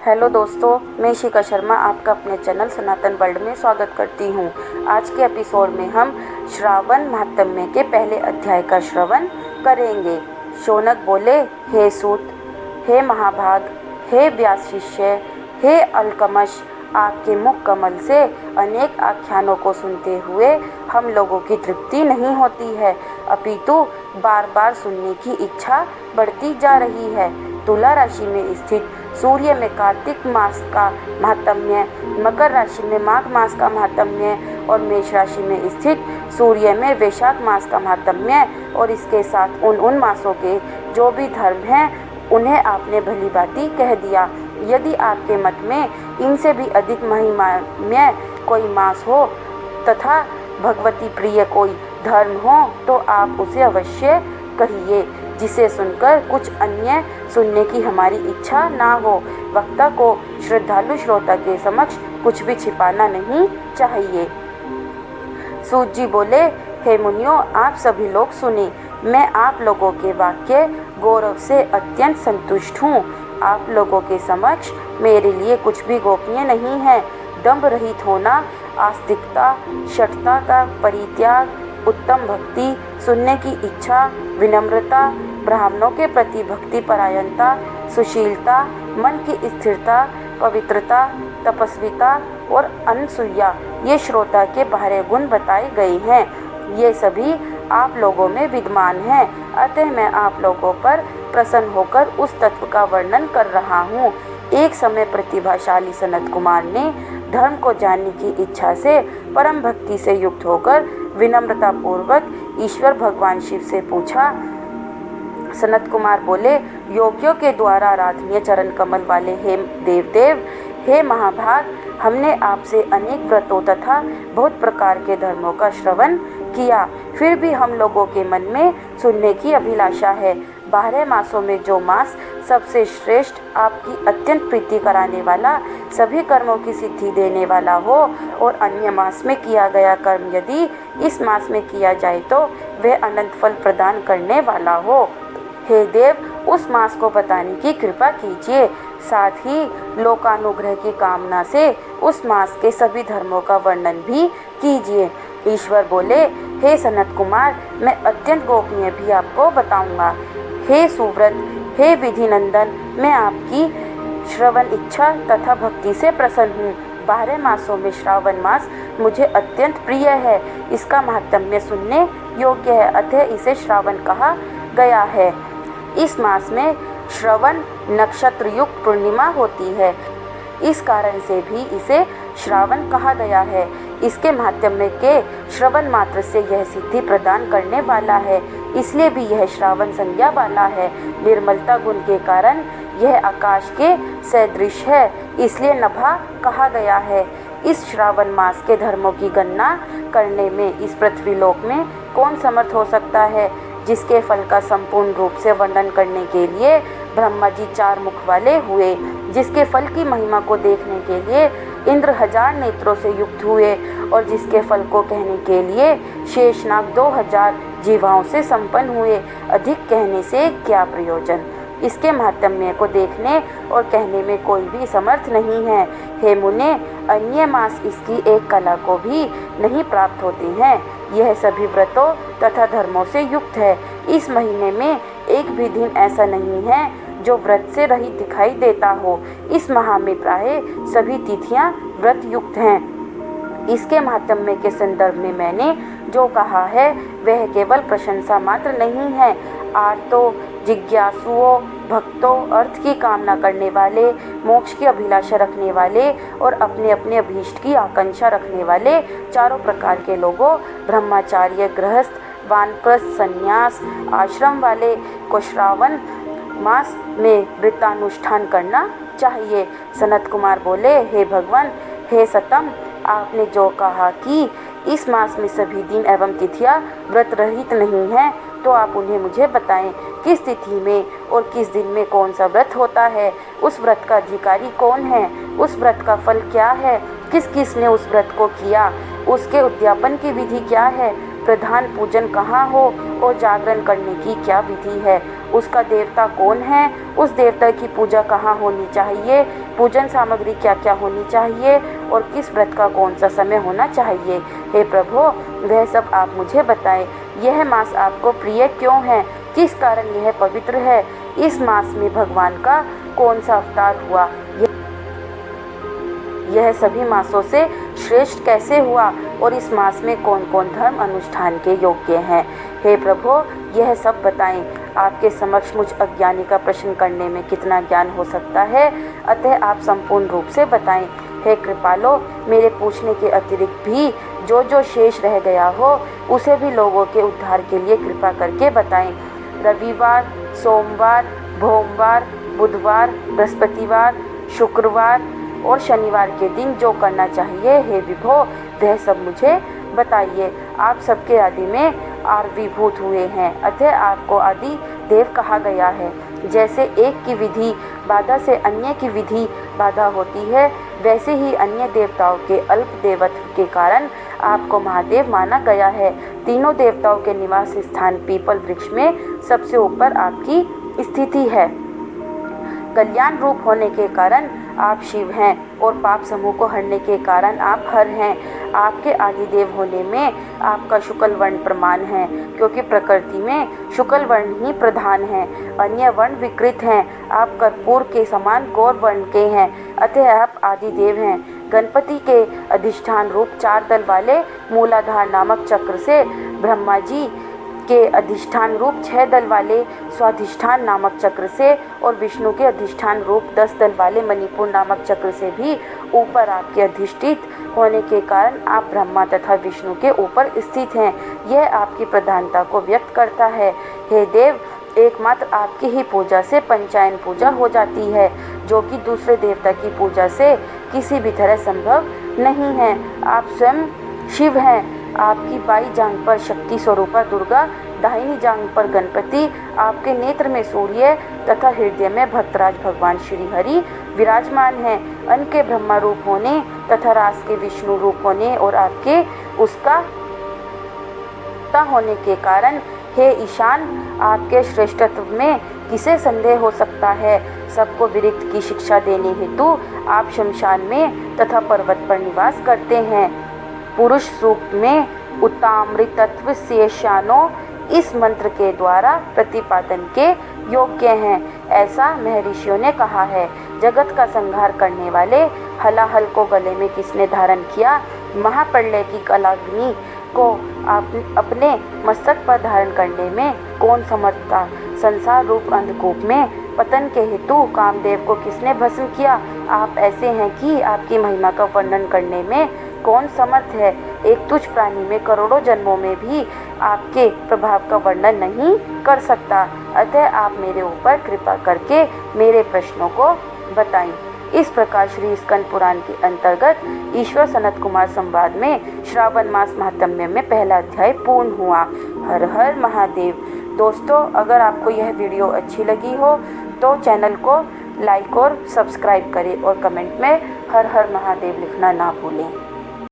Hello दोस्तों, मैं शिखा शर्मा आपका अपने चैनल सनातन वर्ल्ड में स्वागत करती हूँ। आज के एपिसोड में हम श्रावण महात्म्य के पहले अध्याय का श्रवण करेंगे। शौनक बोले, हे सूत, हे महाभाग, हे व्यास शिष्य, हे अलकमश, आपके मुख कमल से अनेक आख्यानों को सुनते हुए हम लोगों की तृप्ति नहीं होती है, अपितु बार बार सुनने की इच्छा बढ़ती जा रही है। तुला राशि में स्थित सूर्य में कार्तिक मास का महात्म्य, मकर राशि में माघ मास का महात्म्य और मेष राशि में स्थित सूर्य में वैशाख मास का महात्म्य और इसके साथ उन मासों के जो भी धर्म हैं उन्हें आपने भली भांति कह दिया। यदि आपके मत में इनसे भी अधिक महिमामय कोई मास हो तथा भगवती प्रिय कोई धर्म हो तो आप उसे अवश्य कहिए, जिसे सुनकर कुछ अन्य सुनने की हमारी इच्छा ना हो। वक्ता को श्रद्धालु श्रोता के समक्ष कुछ भी छिपाना नहीं चाहिए। सूत जी बोले, हे मुनियों, आप सभी लोग सुने। मैं आप लोगों के वाक्य गौरव से अत्यंत संतुष्ट हूँ। आप लोगों के समक्ष मेरे लिए कुछ भी गोपनीय नहीं है। दंभ रहित होना, आस्तिकता, शठता का परित्याग, उत्तम भक्ति, सुनने की इच्छा, विनम्रता, ब्राह्मणों के प्रति भक्ति परायणता, सुशीलता, मन की स्थिरता, पवित्रता, तपस्विता और अनसूया, ये श्रोता के 12 गुण बताए गए हैं। ये सभी आप लोगों में विद्यमान हैं, अतः मैं आप लोगों पर प्रसन्न होकर उस तत्व का वर्णन कर रहा हूँ। एक समय प्रतिभाशाली सनत कुमार ने धर्म को जानने की इच्छा से परम भक्ति से युक्त होकर विनम्रता पूर्वक ईश्वर भगवान शिव से पूछा। सनत कुमार बोले, योगियों के द्वारा आराधनीय चरण कमल वाले हे देवदेव, हे महाभाग, हमने आपसे अनेक व्रतों तथा बहुत प्रकार के धर्मों का श्रवण किया, फिर भी हम लोगों के मन में सुनने की अभिलाषा है। 12 मासों में जो मास सबसे श्रेष्ठ, आपकी अत्यंत प्रीति कराने वाला, सभी कर्मों की सिद्धि देने वाला हो और अन्य मास में किया गया कर्म यदि इस मास में किया जाए तो वह अनंत फल प्रदान करने वाला हो, हे देव, उस मास को बताने की कृपा कीजिए। साथ ही लोकानुग्रह की कामना से उस मास के सभी धर्मों का वर्णन भी कीजिए। ईश्वर बोले, हे सनत कुमार, मैं अत्यंत गोपनीय भी आपको बताऊंगा। हे सुव्रत, हे विधि नंदन, मैं आपकी श्रवण इच्छा तथा भक्ति से प्रसन्न हूँ। 12 मासों में श्रावण मास मुझे अत्यंत प्रिय है। इसका महात्म्य सुनने योग्य है, अतः इसे श्रावण कहा गया है। इस मास में श्रवण नक्षत्र युक्त पूर्णिमा होती है, इस कारण से भी इसे श्रावण कहा गया है। इसके महात्म्य के श्रवण मात्र से यह सिद्धि प्रदान करने वाला है, इसलिए भी यह श्रावण संज्ञा वाला है। निर्मलता गुण के कारण यह आकाश के सदृश है, इसलिए नभा कहा गया है। इस श्रावण मास के धर्मों की गणना करने में इस पृथ्वीलोक में कौन समर्थ हो सकता है, जिसके फल का संपूर्ण रूप से वर्णन करने के लिए ब्रह्मा जी 4 मुख वाले हुए, जिसके फल की महिमा को देखने के लिए इंद्र 1000 नेत्रों से युक्त हुए और जिसके फल को कहने के लिए शेषनाग 2000 जीवाओं से संपन्न हुए। अधिक कहने से क्या प्रयोजन। इसके महात्म्य को देखने और कहने में कोई भी समर्थ नहीं है। हे मुने, अन्य मास इसकी एक कला को भी नहीं प्राप्त होते हैं। यह सभी व्रतों तथा धर्मों से युक्त है। इस महीने में एक भी दिन ऐसा नहीं है जो व्रत से रहित दिखाई देता हो। इस माह में प्राय सभी तिथियां व्रत युक्त हैं। इसके महात्म्य के संदर्भ में मैंने जो कहा है वह केवल प्रशंसा मात्र नहीं है। आर्तों, जिज्ञासुओं, भक्तों, अर्थ की कामना करने वाले, मोक्ष की अभिलाषा रखने वाले और अपने अपने अभीष्ट की आकांक्षा रखने वाले चारों प्रकार के लोगों, ब्रह्मचार्य, गृहस्थ, वानप्रस्थ, संन्यास, आश्रम वाले को श्रावण मास में व्रतानुष्ठान करना चाहिए। सनत कुमार बोले, हे भगवान, हे सतम, आपने जो कहा कि इस मास में सभी दिन एवं तिथियां व्रत रहित नहीं हैं, तो आप उन्हें मुझे बताएं। किस तिथि में और किस दिन में कौन सा व्रत होता है, उस व्रत का अधिकारी कौन है, उस व्रत का फल क्या है, किस किस ने उस व्रत को किया, उसके उद्यापन की विधि क्या है, प्रधान पूजन कहाँ हो और जागरण करने की क्या विधि है, उसका देवता कौन है, उस देवता की पूजा कहाँ होनी चाहिए, पूजन सामग्री क्या क्या होनी चाहिए और किस व्रत का कौन सा समय होना चाहिए। हे प्रभु, वह सब आप मुझे बताएं। यह मास आपको प्रिय क्यों है, किस कारण यह पवित्र है, इस मास में भगवान का कौन सा अवतार हुआ, यह सभी मासों से श्रेष्ठ कैसे हुआ और इस मास में कौन कौन धर्म अनुष्ठान के योग्य हैं। हे प्रभु, यह सब बताएं। आपके समक्ष मुझ अज्ञानी का प्रश्न करने में कितना ज्ञान हो सकता है, अतः आप संपूर्ण रूप से बताएं। हे कृपालो, मेरे पूछने के अतिरिक्त भी जो जो शेष रह गया हो उसे भी लोगों के उद्धार के लिए कृपा करके बताएं। रविवार, सोमवार, भोमवार, बुधवार, बृहस्पतिवार, शुक्रवार और शनिवार के दिन जो करना चाहिए, हे विभो, वह सब मुझे बताइए। आप सबके आदि में आविर्भूत हुए हैं, अतः आपको आदि देव कहा गया है। जैसे एक की विधि बाधा से अन्य की विधि बाधा होती है, वैसे ही अन्य देवताओं के अल्प देवत्व के कारण आपको महादेव माना गया है। तीनों देवताओं के निवास स्थान पीपल वृक्ष में सबसे ऊपर आपकी स्थिति है। कल्याण रूप होने के कारण आप शिव हैं और पाप समूह को हरने के कारण आप हर हैं। आपके आदिदेव होने में आपका शुक्ल वर्ण प्रमाण है, क्योंकि प्रकृति में शुक्ल वर्ण ही प्रधान है, अन्य वर्ण विकृत हैं। आप कर्पूर के समान गौर वर्ण के हैं, अतः आप आदिदेव हैं। गणपति के अधिष्ठान रूप 4 दल वाले मूलाधार नामक चक्र से, ब्रह्मा जी के अधिष्ठान रूप 6 दल वाले स्वाधिष्ठान नामक चक्र से और विष्णु के अधिष्ठान रूप 10 दल वाले मणिपुर नामक चक्र से भी ऊपर आपके अधिष्ठित होने के कारण आप ब्रह्मा तथा विष्णु के ऊपर स्थित हैं। यह आपकी प्रधानता को व्यक्त करता है। हे देव, एकमात्र आपकी ही पूजा से पंचायन पूजा हो जाती है, जो कि दूसरे देवता की पूजा से किसी भी तरह संभव नहीं है। आप स्वयं शिव हैं। आपकी बाई जांघ पर शक्ति स्वरूपा दुर्गा, दाहिनी जांघ पर गणपति, आपके नेत्र में सूर्य तथा हृदय में भक्तराज भगवान श्री हरि विराजमान हैं। अन्न के ब्रह्मा रूप होने तथा रास के विष्णु रूप होने और आपके उसका होने के कारण, हे ईशान, आपके श्रेष्ठत्व में किसे संदेह हो सकता है। सबको विरक्त की शिक्षा देने हेतु आप शमशान में तथा पर्वत पर निवास करते हैं। पुरुष सूक्त में उत्तामृतत्व शेषानो इस मंत्र के द्वारा प्रतिपादन के योग्य हैं, ऐसा महर्षियों ने कहा है। जगत का संहार करने वाले हलाहल को गले में किसने धारण किया, महाप्रलय की कलाग्नि को अपने मस्तक पर धारण करने में कौन समर्थ था, संसार रूप अंधकूप में पतन के हेतु कामदेव को किसने भस्म किया। आप ऐसे हैं कि आपकी महिमा का वर्णन करने में कौन समर्थ है। एक तुच्छ प्राणी में करोड़ों जन्मों में भी आपके प्रभाव का वर्णन नहीं कर सकता, अतः आप मेरे ऊपर कृपा करके मेरे प्रश्नों को बताएं। इस प्रकार श्री स्कंद पुराण के अंतर्गत ईश्वर सनत कुमार संवाद में श्रावण मास महात्म्य में पहला अध्याय पूर्ण हुआ। हर हर महादेव। दोस्तों, अगर आपको यह वीडियो अच्छी लगी हो तो चैनल को लाइक और सब्सक्राइब करें और कमेंट में हर हर महादेव लिखना ना भूलें।